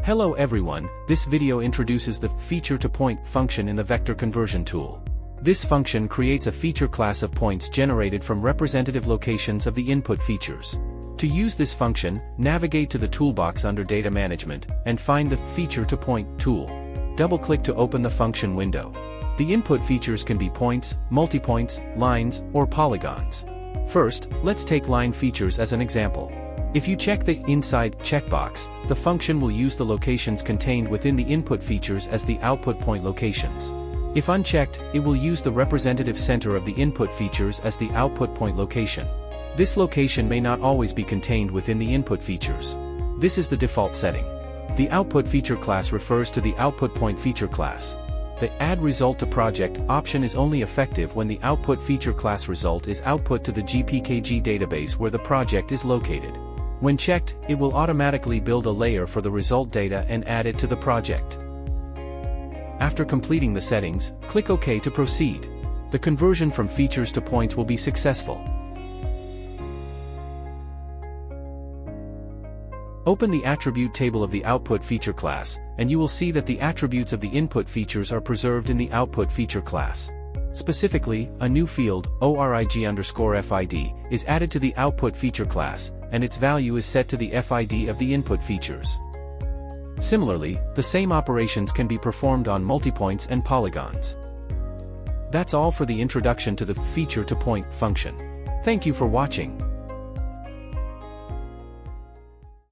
Hello everyone, this video introduces the feature-to-point function in the vector conversion tool. This function creates a feature class of points generated from representative locations of the input features. To use this function, navigate to the toolbox under Data Management, and find the Feature-to-Point tool. Double-click to open the function window. The input features can be points, multipoints, lines, or polygons. First, let's take line features as an example. If you check the Inside checkbox, the function will use the locations contained within the input features as the output point locations. If unchecked, it will use the representative center of the input features as the output point location. This location may not always be contained within the input features. This is the default setting. The output feature class refers to the output point feature class. The Add Result to Project option is only effective when the output feature class result is output to the GPKG database where the project is located. When checked, it will automatically build a layer for the result data and add it to the project. After completing the settings, click OK to proceed. The conversion from features to points will be successful. Open the attribute table of the output feature class, and you will see that the attributes of the input features are preserved in the output feature class. Specifically, a new field, ORIG_FID, is added to the output feature class, and its value is set to the FID of the input features. Similarly, the same operations can be performed on multipoints and polygons. That's all for the introduction to the feature-to-point function. Thank you for watching.